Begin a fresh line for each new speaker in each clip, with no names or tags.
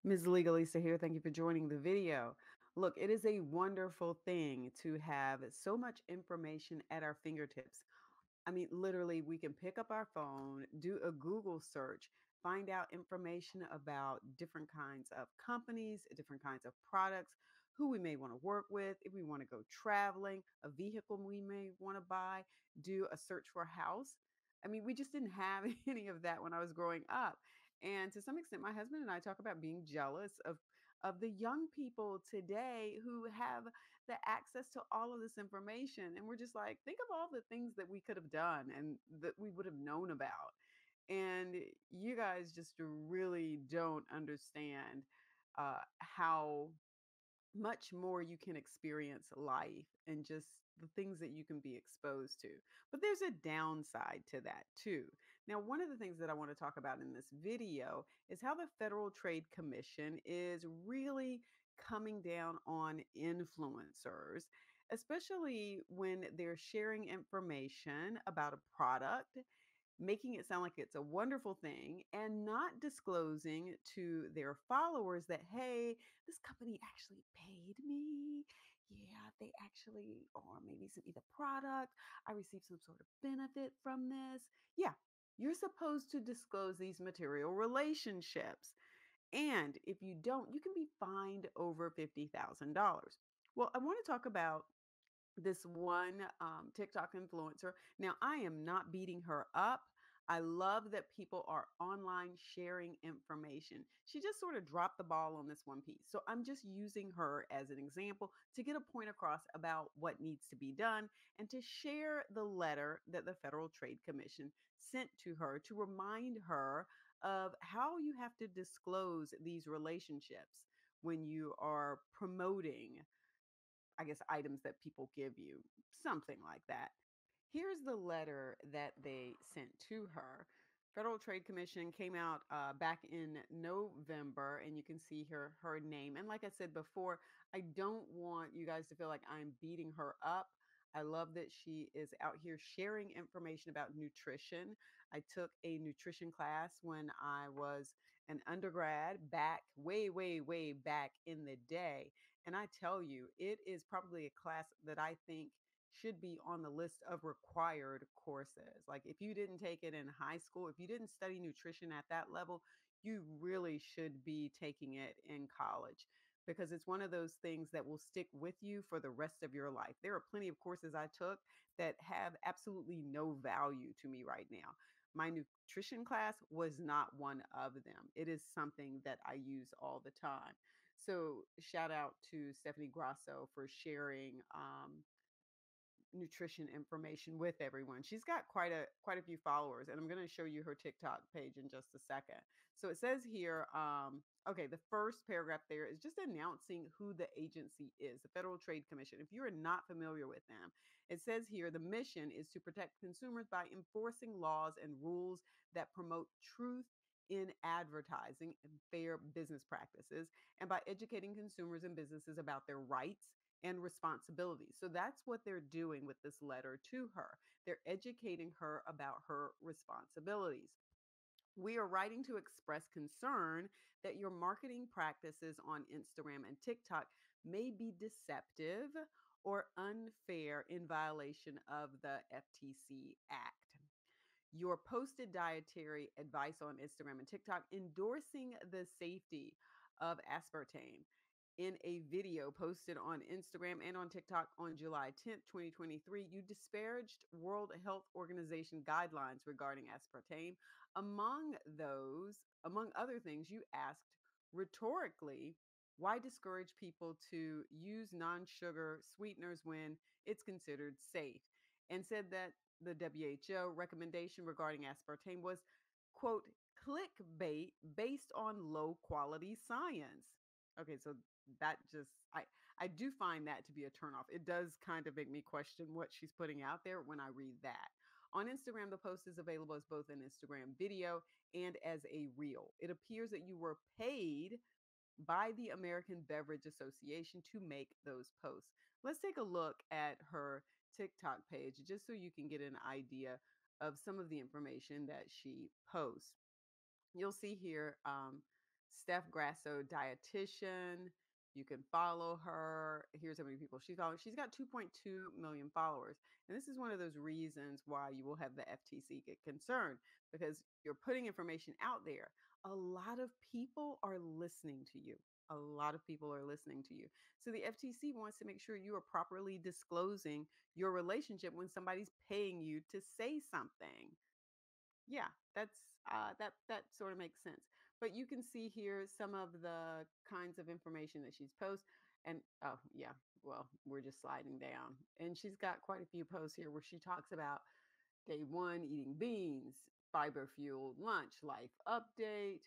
Ms. Legalista here. Thank you for joining the video. Look, it is a wonderful thing to have so much information at our fingertips. I mean, literally, we can pick up our phone, do a Google search, find out information about different kinds of companies, different kinds of products, who we may want to work with, if we want to go traveling, a vehicle we may want to buy, do a search for a house. I mean, we just didn't have any of that when I was growing up. And to some extent, my husband and I talk about being jealous of the young people today who have the access to all of this information. And we're just like, think of all the things that we could have done and that we would have known about. And you guys just really don't understand how much more you can experience life and just the things that you can be exposed to. But there's a downside to that too. Now, one of the things that I want to talk about in this video is how the Federal Trade Commission is really coming down on influencers, especially when they're sharing information about a product, making it sound like it's a wonderful thing and not disclosing to their followers that, hey, this company actually paid me. Yeah, they actually, or maybe sent me the product. I received some sort of benefit from this. Yeah, you're supposed to disclose these material relationships. And if you don't, you can be fined over $50,000. Well, I want to talk about this one TikTok influencer. Now, I am not beating her up. I love that people are online sharing information. She just sort of dropped the ball on this one piece. So I'm just using her as an example to get a point across about what needs to be done and to share the letter that the Federal Trade Commission sent to her to remind her of how you have to disclose these relationships when you are promoting, I guess, items that people give you, something like that. Here's the letter that they sent to her. Federal Trade Commission came out back in November, and you can see her name. And like I said before, I don't want you guys to feel like I'm beating her up. I love that she is out here sharing information about nutrition. I took a nutrition class when I was an undergrad back way, way, way back in the day. And I tell you, it is probably a class that I think should be on the list of required courses. Like if you didn't take it in high school, if you didn't study nutrition at that level, you really should be taking it in college because it's one of those things that will stick with you for the rest of your life. There are plenty of courses I took that have absolutely no value to me right now. My nutrition class was not one of them. It is something that I use all the time. So shout out to Stephanie Grasso for sharing nutrition information with everyone. She's got quite a few followers, and I'm going to show you her TikTok page in just a second. So it says here, okay, the first paragraph there is just announcing who the agency is, the Federal Trade Commission. If you are not familiar with them, it says here the mission is to protect consumers by enforcing laws and rules that promote truth in advertising and fair business practices, and by educating consumers and businesses about their rights and responsibilities. So that's what they're doing with this letter to her. They're educating her about her responsibilities. We are writing to express concern that your marketing practices on Instagram and TikTok may be deceptive or unfair in violation of the FTC Act. Your posted dietary advice on Instagram and TikTok endorsing the safety of aspartame in a video posted on Instagram and on TikTok on July 10th, 2023, you disparaged World Health Organization guidelines regarding aspartame. Among other things, you asked rhetorically, why discourage people to use non-sugar sweeteners when it's considered safe? And said that the WHO recommendation regarding aspartame was, quote, clickbait based on low quality science. Okay, so that just I do find that to be a turnoff. It does kind of make me question what she's putting out there when I read that. On Instagram, the post is available as both an Instagram video and as a reel. It appears that you were paid by the American Beverage Association to make those posts. Let's take a look at her TikTok page just so you can get an idea of some of the information that she posts. You'll see here Steph Grasso, dietitian. You can follow her. Here's how many people she's following. She's got 2.2 million followers. And this is one of those reasons why you will have the FTC get concerned, because you're putting information out there. A lot of people are listening to you. A lot of people are listening to you. So the FTC wants to make sure you are properly disclosing your relationship when somebody's paying you to say something. Yeah, that sort of makes sense. But you can see here some of the kinds of information that she's posted. And oh yeah, well, we're just sliding down. And she's got quite a few posts here where she talks about day one, eating beans, fiber fueled lunch, life update.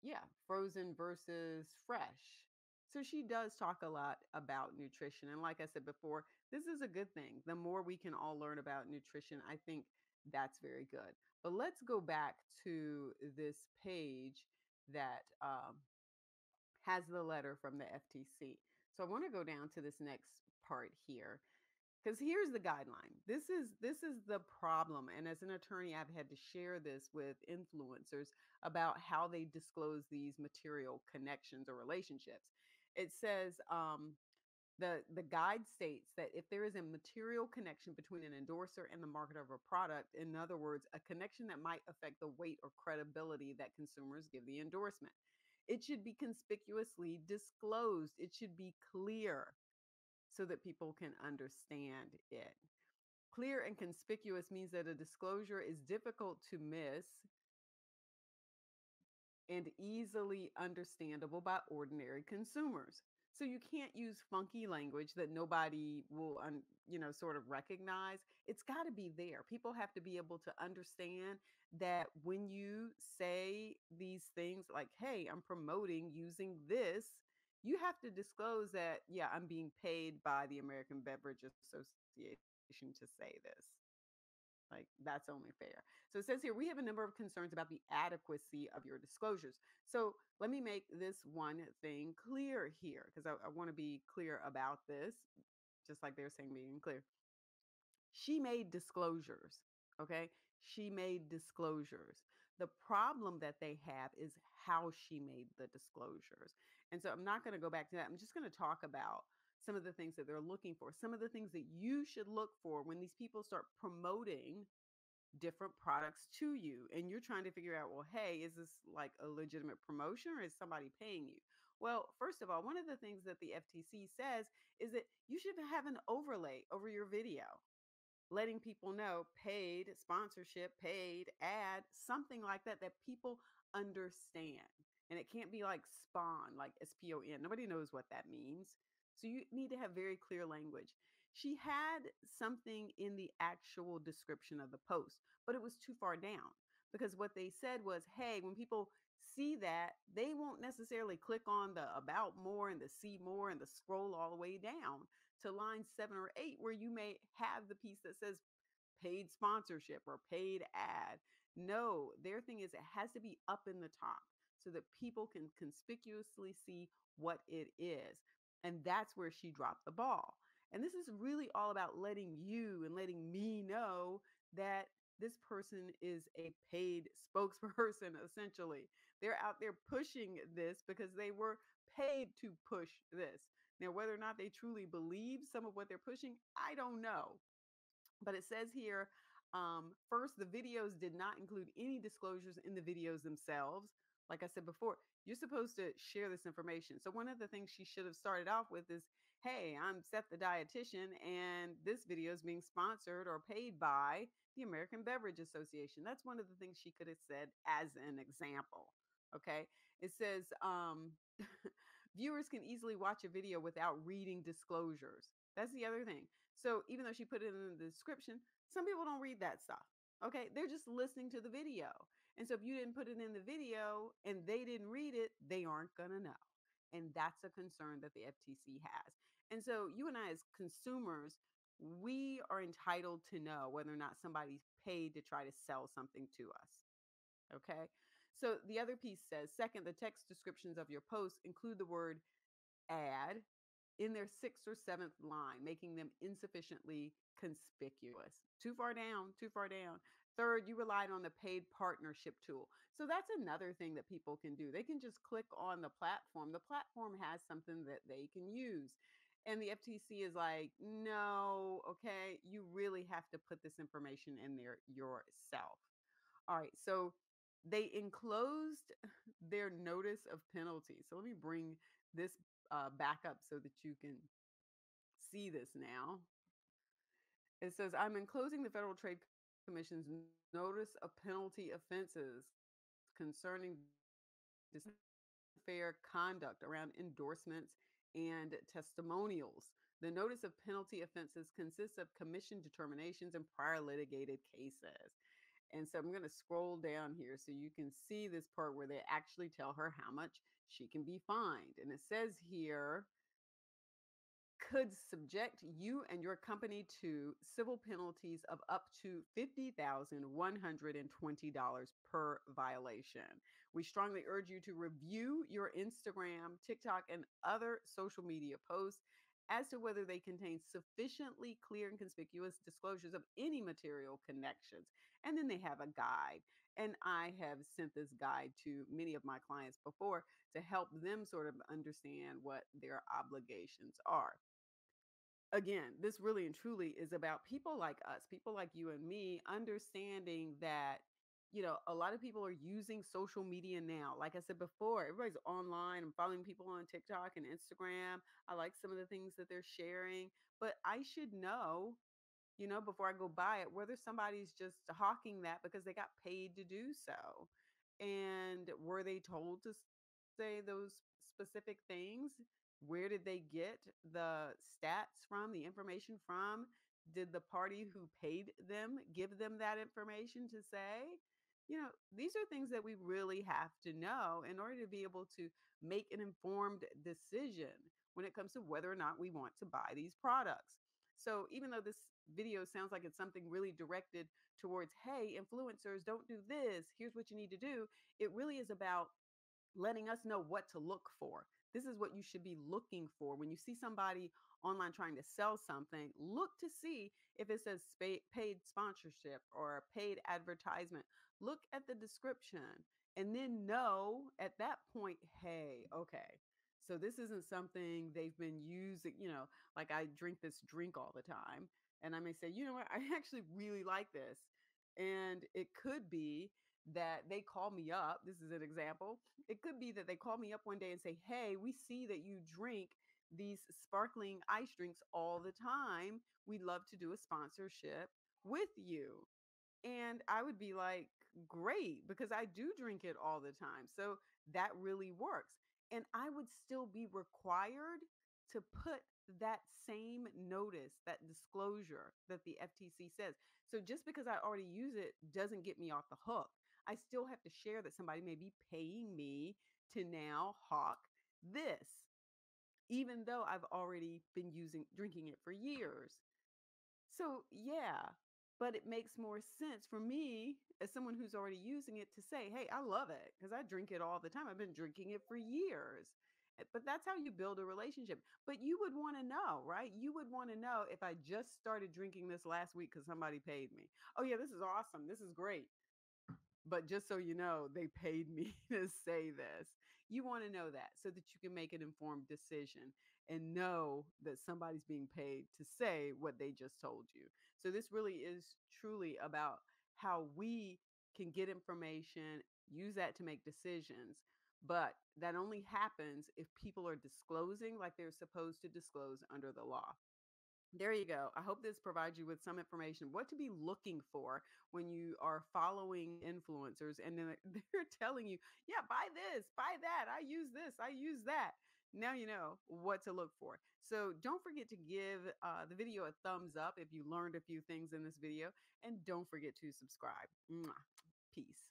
Yeah, frozen versus fresh. So she does talk a lot about nutrition. And like I said before, this is a good thing. The more we can all learn about nutrition, I think that's very good. But let's go back to this page that has the letter from the FTC. So I want to go down to this next part here, because here's the guideline. This is the problem. And as an attorney, I've had to share this with influencers about how they disclose these material connections or relationships. It says the guide states that if there is a material connection between an endorser and the marketer of a product, in other words, a connection that might affect the weight or credibility that consumers give the endorsement, it should be conspicuously disclosed. It should be clear so that people can understand it. Clear and conspicuous means that a disclosure is difficult to miss and easily understandable by ordinary consumers. So you can't use funky language that nobody will, sort of recognize. It's got to be there. People have to be able to understand that when you say these things like, hey, I'm promoting using this, you have to disclose that, yeah, I'm being paid by the American Beverage Association to say this. Like, that's only fair. So it says here, we have a number of concerns about the adequacy of your disclosures. So let me make this one thing clear here, because I want to be clear about this, just like they're saying being clear. She made disclosures. Okay. She made disclosures. The problem that they have is how she made the disclosures. And so I'm not going to go back to that. I'm just going to talk about some of the things that they're looking for, some of the things that you should look for when these people start promoting different products to you, and you're trying to figure out, well, hey, is this like a legitimate promotion or is somebody paying you? Well, first of all, one of the things that the FTC says is that you should have an overlay over your video, letting people know paid sponsorship, paid ad, something like that, that people understand. And it can't be like spawn, like SPON. Nobody knows what that means. So you need to have very clear language. She had something in the actual description of the post, but it was too far down, because what they said was, hey, when people see that, they won't necessarily click on the about more and the see more and the scroll all the way down to line 7 or 8, where you may have the piece that says paid sponsorship or paid ad. No, their thing is it has to be up in the top so that people can conspicuously see what it is. And that's where she dropped the ball. And this is really all about letting you and letting me know that this person is a paid spokesperson, essentially. They're out there pushing this because they were paid to push this. Now, whether or not they truly believe some of what they're pushing, I don't know. But it says here, first, the videos did not include any disclosures in the videos themselves. Like I said before, you're supposed to share this information. So one of the things she should have started off with is, hey, I'm Seth the dietitian, and this video is being sponsored or paid by the American Beverage Association. That's one of the things she could have said as an example. Okay. It says, viewers can easily watch a video without reading disclosures. That's the other thing. So even though she put it in the description, some people don't read that stuff. Okay. They're just listening to the video. And so if you didn't put it in the video and they didn't read it, they aren't going to know. And that's a concern that the FTC has. And so you and I, as consumers, we are entitled to know whether or not somebody's paid to try to sell something to us. Okay. So the other piece says, second, the text descriptions of your posts include the word ad in their sixth or seventh line, making them insufficiently conspicuous. Too far down, too far down. Third, you relied on the paid partnership tool. So that's another thing that people can do. They can just click on the platform. The platform has something that they can use. And the FTC is like, no, okay, you really have to put this information in there yourself. All right, so they enclosed their notice of penalty. So let me bring this back up so that you can see this now. It says, I'm enclosing the Federal Trade Commission's notice of penalty offenses concerning fair conduct around endorsements and testimonials. The notice of penalty offenses consists of commission determinations and prior litigated cases. And so I'm going to scroll down here so you can see this part where they actually tell her how much she can be fined. And it says here, could subject you and your company to civil penalties of up to $50,120 per violation. We strongly urge you to review your Instagram, TikTok, and other social media posts as to whether they contain sufficiently clear and conspicuous disclosures of any material connections. And then they have a guide. And I have sent this guide to many of my clients before to help them sort of understand what their obligations are. Again, this really and truly is about people like us, people like you and me, understanding that, a lot of people are using social media now. Like I said before, everybody's online. I'm following people on TikTok and Instagram. I like some of the things that they're sharing, but I should know, before I go buy it, whether somebody's just hawking that because they got paid to do so. And were they told to say those specific things? Where did they get the stats from, the information from? Did the party who paid them give them that information to say? These are things that we really have to know in order to be able to make an informed decision when it comes to whether or not we want to buy these products. So even though this video sounds like it's something really directed towards, hey, influencers, don't do this, here's what you need to do, it really is about letting us know what to look for. This is what you should be looking for. When you see somebody online trying to sell something, look to see if it says paid sponsorship or paid advertisement. Look at the description and then know at that point, hey, okay, so this isn't something they've been using, like I drink this drink all the time. And I may say, you know what, I actually really like this. And it could be that they call me up. This is an example. It could be that they call me up one day and say, hey, we see that you drink these sparkling ice drinks all the time. We'd love to do a sponsorship with you. And I would be like, great, because I do drink it all the time. So that really works. And I would still be required to put that same notice, that disclosure that the FTC says. So just because I already use it doesn't get me off the hook. I still have to share that somebody may be paying me to now hawk this, even though I've already been drinking it for years. So, yeah, but it makes more sense for me as someone who's already using it to say, hey, I love it because I drink it all the time. I've been drinking it for years. But that's how you build a relationship. But you would want to know, right? You would want to know if I just started drinking this last week because somebody paid me. Oh, yeah, this is awesome. This is great. But just so you know, they paid me to say this. You want to know that so that you can make an informed decision and know that somebody's being paid to say what they just told you. So this really is truly about how we can get information, use that to make decisions. But that only happens if people are disclosing like they're supposed to disclose under the law. There you go. I hope this provides you with some information what to be looking for when you are following influencers and then they're telling you, yeah, buy this, buy that. I use this, I use that. Now you know what to look for. So don't forget to give the video a thumbs up if you learned a few things in this video. And don't forget to subscribe. Mwah. Peace.